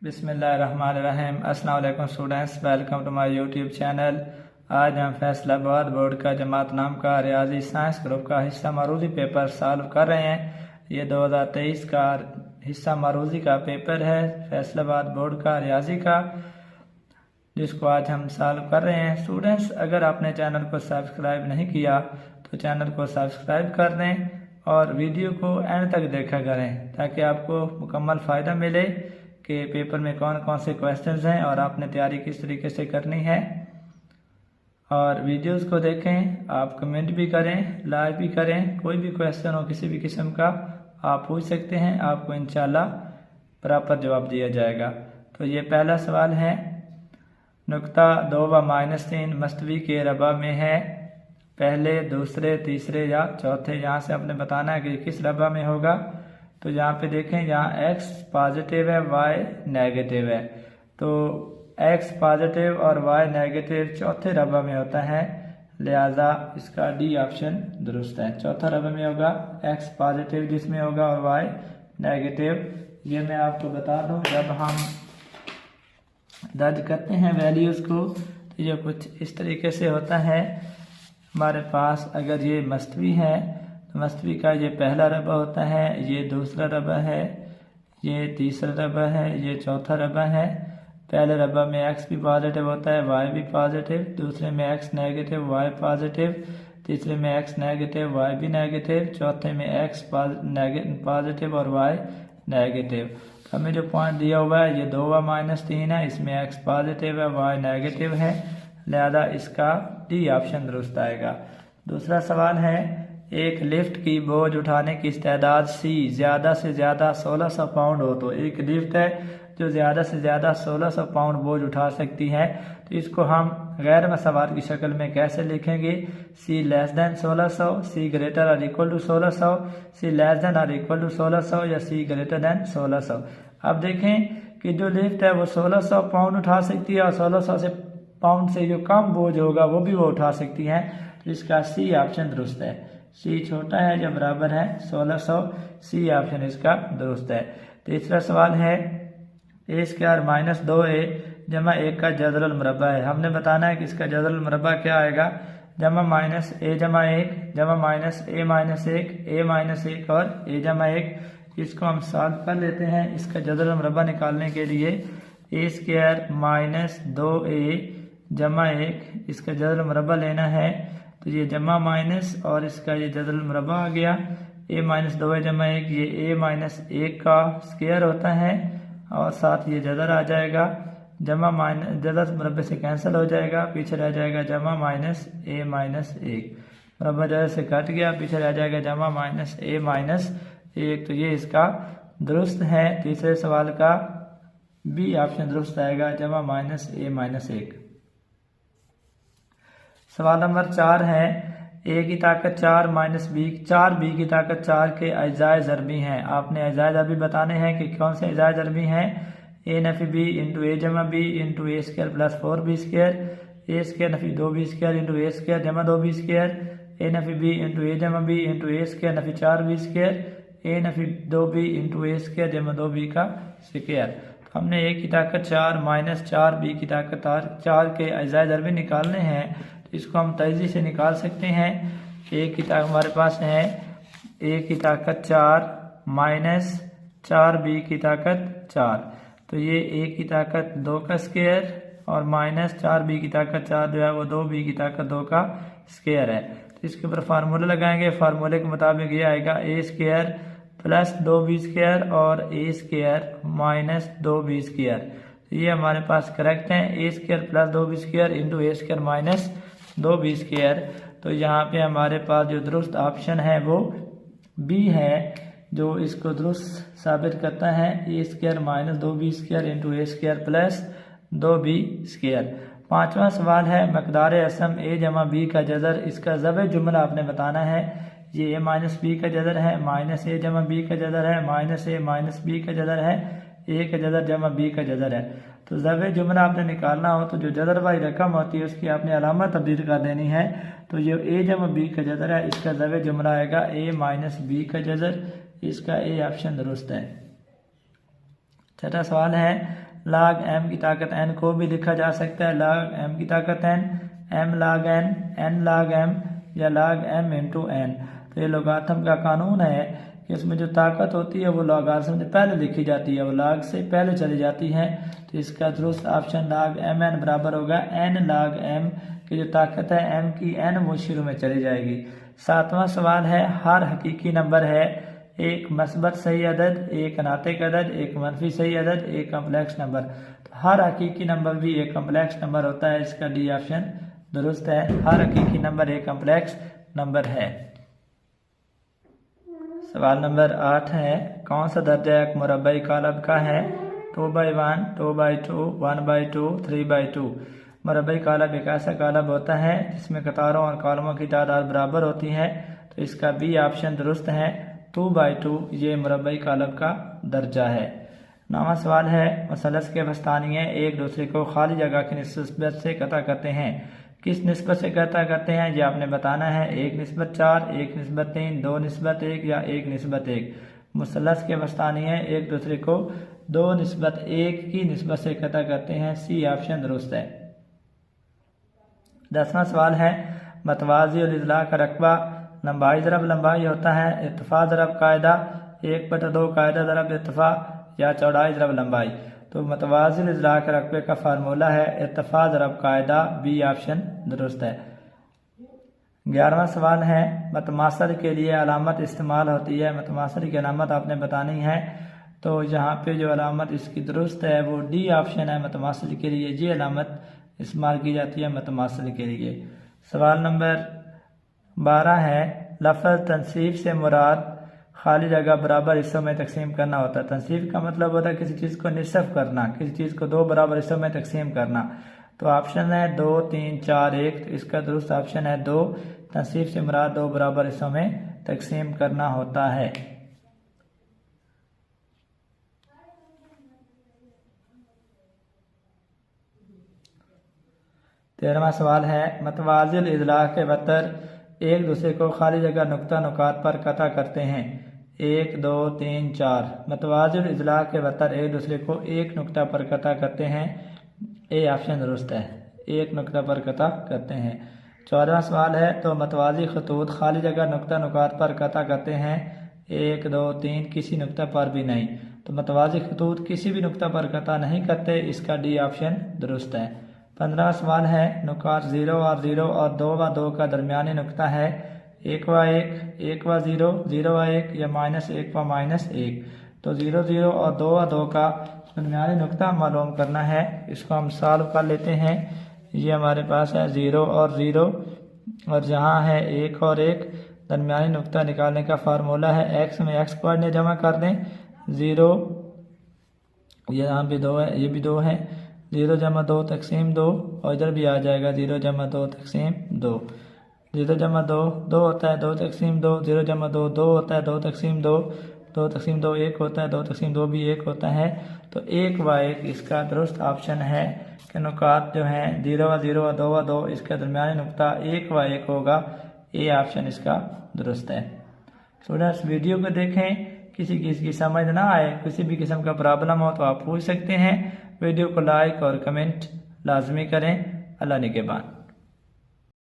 बिस्मिल्लाहिर्रहमानिर्रहीम। अस्सलाम वालेकुम students, welcome to my YouTube channel. आज हम फैसलाबाद बोर्ड का जमात नाम का रियाजी साइंस ग्रुप का हिस्सा मारूजी पेपर सॉल्व कर रहे हैं। ये 2023 का हिस्सा मारूजी का पेपर है, फैसलाबाद बोर्ड का रियाजी का, जिसको आज हम सॉल्व कर रहे हैं। स्टूडेंट्स, अगर आपने चैनल को सब्सक्राइब नहीं किया तो चैनल को सब्सक्राइब कर दें और वीडियो को एंड तक देखा करें ताकि आपको मुकम्मल फ़ायदा मिले कि पेपर में कौन कौन से क्वेश्चंस हैं और आपने तैयारी किस तरीके से करनी है। और वीडियोस को देखें, आप कमेंट भी करें, लाइक भी करें। कोई भी क्वेश्चन हो किसी भी किस्म का आप पूछ सकते हैं, आपको इंशाल्लाह प्रॉपर जवाब दिया जाएगा। तो ये पहला सवाल है, नुक्ता 2 - 3 मस्तवी के रबा में है, पहले, दूसरे, तीसरे या चौथे। यहाँ से आपने बताना है कि किस रबा में होगा। तो यहाँ पे देखें, यहाँ x पॉजिटिव है, y नेगेटिव है। तो x पॉजिटिव और y नेगेटिव चौथे रबा में होता है, लिहाजा इसका डी ऑप्शन दुरुस्त है। चौथा रबा में होगा x पॉजिटिव जिसमें होगा और y नेगेटिव। ये मैं आपको बता दूं, जब हम दर्ज करते हैं वैल्यूज़ को तो ये कुछ इस तरीके से होता है। हमारे पास अगर ये मस्तवी है तो मस्तवी का ये पहला रबा होता है, ये दूसरा रबा है, ये तीसरा रबा है, ये चौथा रबा है। पहले रबा में x भी पॉजिटिव होता है, y भी पॉजिटिव, दूसरे में x नेगेटिव, y पॉजिटिव, तीसरे में x नेगेटिव, y भी नेगेटिव, चौथे में x पॉजिटिव और y नेगेटिव। हमें जो पॉइंट दिया हुआ है ये 2 - 3 है, इसमें x पॉजिटिव है, y नेगेटिव है, लिहाजा इसका डी ऑप्शन दुरुस्त आएगा। दूसरा सवाल है, एक लिफ्ट की बोझ उठाने की इस्तेदाद C ज़्यादा से ज़्यादा 1600 पाउंड हो। तो एक लिफ्ट है जो ज़्यादा से ज़्यादा 1600 पाउंड बोझ उठा सकती है, तो इसको हम गैर मसवार की शक्ल में कैसे लिखेंगे? C < 1600, C > 1600, C < 1600 या C < 1600। अब देखें कि जो लिफ्ट है वो 1600 पाउंड उठा सकती है और 1600 पाउंड से जो कम बोझ होगा वो भी वो उठा सकती है, तो इसका C ऑप्शन दुरुस्त है। C छोटा है जब बराबर है 1600, C ऑप्शन इसका दुरुस्त है। तीसरा सवाल है, a² - 2a जमा 1 का जज़रुल मुरब्बा है। हमने बताना है कि इसका जज़रुल मुरब्बा क्या आएगा, जमा -a जमा 1 जमा -a - 1 और a 1। इसको हम सॉल्व कर लेते हैं। इसका जज़रुल मुरब्बा निकालने के लिए a² - 2a जमा 1 इसका जज़रुल मुरब्बा लेना है। तो ये जमा माइनस और इसका ये जज़रुल मुरब्बा आ गया। a - 2a जमा 1 ये a - 1 का स्क्वायर होता है और साथ ये जज़र आ जाएगा। जमा माइनस जज़र मुरब्बे से कैंसिल हो जाएगा, पीछे रह जाएगा जमा -a - 1। मुरब्बा जज़र से कट गया, पीछे रह जाएगा जमा -a - 1। तो ये इसका दुरुस्त है। तीसरे सवाल का बी ऑप्शन दुरुस्त आएगा, जमा -a - 1। सवाल नंबर 4 है, a की ताकत 4 - b 4b की ताकत 4 के अजाए ज़रबी हैं। आपने अजाए ज़रबी बताने हैं कि कौन से अजाए ज़रबी हैं। a - b × a जमा b × a² + 4b², a² - 2b² × a² जमा 2b², a - b × a जमा b × a² - 4b², a - 2b × a² जमा 2b का स्क्वायर। तो हमने a की ताकत 4 - 4b की ताकत 4 के अजाए ज़रबी निकालने हैं। तो इसको हम तेज़ी से निकाल सकते हैं। a की ताकत हमारे पास है, a की ताकत 4 - 4b की ताकत 4। तो ये a की ताकत 2 का स्क्वायर और -4b की ताकत 4 जो है वो 2b की ताकत 2 का स्क्वायर है। तो इसके ऊपर फार्मूला लगाएंगे। फार्मूले के मुताबिक ये आएगा a² + 2b² और a² - 2b²। तो ये हमारे पास करेक्ट है, a² + 2b² × a² - 2b²। तो यहाँ पे हमारे पास जो दुरुस्त ऑप्शन है वो बी है, जो इसको दुरुस्त साबित करता है, a² - 2b² × a² + 2b²। पांचवा सवाल है, मकदार असम a जमा b का जज़र, इसका ज़ब जुमला आपने बताना है। ये a - b का जज़र है, -a जमा b का जज़र है, -a - b का जज़र है, a का जज़र जमा b का जज़र है। तो ज़ब जुमला आपने निकालना हो तो जो जज़र वाली रकम होती है उसकी आपने अलामत तब्दील कर देनी है। तो ये a जमा b का जज़र है, इसका ज़ब जुमला आएगा a - b का जज़र। इसका ए ऑप्शन दुरुस्त है। छठा सवाल है, log m की ताकत n को भी लिखा जा सकता है log m की ताकत n, m log n log m या log m इंटू n। तो ये लोगारिथम का कानून है कि इसमें जो ताकत होती है वो लोगारिथम से पहले लिखी जाती है, वो log से पहले चली जाती है। तो इसका दुरुस्त ऑप्शन log mn बराबर होगा n log m की जो ताकत है m की n वो शुरू में चली जाएगी। 7वां सवाल है, हर हकीकी नंबर है एक मस्बत सही अदद, एक नातिक अदद, एक मनफी सही अदद, एक कम्प्लेक्स नंबर। तो हर हकीकी नंबर भी एक कम्प्लेक्स नंबर होता है, इसका डी ऑप्शन दुरुस्त है। हर हकीकी नंबर एक कम्प्लेक्स नंबर है। सवाल नंबर 8 है, कौन सा दर्जा एक मुरब्बई कालब का है? 2/1, 2/2, 1/2, 3/2। मुरब्बई कालब एक ऐसा कालब होता है जिसमें कतारों और कॉलमों की तादाद बराबर होती है। तो इसका बी ऑप्शन दुरुस्त है। 2/2 ये मुरब्बई कालब का दर्जा है। 9वां सवाल है, मुसलस के वस्तानिये एक दूसरे को खाली जगह की निस्बत से कता करते हैं। किस निस्बत से कता करते हैं ये आपने बताना है। 1/4, 1/3, 2/1 या 1/1। मुसलस के वस्तानिये एक दूसरे को 2/1 की निस्बत से कता करते हैं। सी ऑप्शन दुरुस्त है। 10वां सवाल है, मतवाज़ी और इज़ला का रकबा लंबाई ज़रब लंबाई होता है, इत्तफ़ा ज़रब कायदा, 1/2 कायदा ज़रब इत्तफ़ा या चौड़ाई ज़रब लंबाई। तो मतवाज़ी और इज़ला के रकबे का फार्मूला है इत्तफ़ा ज़रब कायदा, बी ऑप्शन दुरुस्त है। 11वां सवाल है, मतमासल के लिए अलामत इस्तेमाल होती है। मतमासल की अलामत आपने बतानी है। तो यहाँ पे जो अलामत इसकी दुरुस्त है वो डी ऑप्शन है। मतमासल के लिए ये अलामत इस्तेमाल की जाती है मतमासल के लिए। सवाल नंबर 12 है, लफ्ज़ तनसीब से मुराद खाली जगह बराबर हिस्सों में तकसीम करना होता है। तनसीब का मतलब होता है किसी चीज़ को निसफ करना, किसी चीज़ को 2 बराबर हिस्सों में तकसीम करना। तो ऑप्शन है 2, 3, 4, 1। तो इसका दुरुस्त ऑप्शन है 2। तनसीब से मुराद 2 बराबर हिस्सों में तकसीम करना होता है। तेरहवां सवाल है, मतवाज़िल इज़ला के वतर एक दूसरे को खाली जगह नुक्ता नुकात पर कता करते हैं। 1, 2, 3, 4। मतवाज़िल इज़ला के वतर एक दूसरे को एक नुक्ता पर कता करते हैं। ए ऑप्शन दुरुस्त है, एक नुक्ता पर कता करते हैं। 14वां सवाल है, तो मतवाज़ी खतूत खाली जगह नुक्ता नुकात पर कता करते हैं। 1, 2, 3 किसी नुक्ता पर भी नहीं। तो मतवाज़ी खतूत किसी भी नुक्ता पर कता नहीं करते, इसका डी ऑप्शन दुरुस्त है। 15वां सवाल है, नुकात 0 और 0 और 2/2 का दरमियानी नुक्ता है 1/1, 1/0, 0/1 या -1/-1। तो 0, 0 और 2/2 का दरमियानी नुक्ता मालूम करना है। इसको हम सॉल्व कर लेते हैं। ये हमारे पास है 0 और 0 और जहाँ है 1 और 1। दरमियानी नुक्ता निकालने का फार्मूला है x में x कोऑर्डिनेट जमा कर दें। 0 यहाँ भी 2 है, ये भी 2 है। 0 जमा 2 तकसीम 2 और इधर भी आ जाएगा 0 जमा 2 तकसीम 2। 0 जमा 2 2 होता है, 2 तकसीम 2। 0 जमा 2 2 होता है, 2 तकसीम 2। 2 तकसीम 2 1 होता है, 2 तकसीम 2 भी 1 होता है। तो 1/1 इसका दुरुस्त ऑप्शन है कि नुकात जो हैं 0/0 और 2/2 इसका दरमियानी नुक्ता 1/1 होगा। ए ऑप्शन इसका दुरुस्त है। स्टूडेंट्स वीडियो को देखें, किसी की समझ ना आए, किसी भी किस्म का प्रॉब्लम हो तो आप पूछ सकते हैं। वीडियो को लाइक और कमेंट लाजमी करें। अल्लाह निगहबान।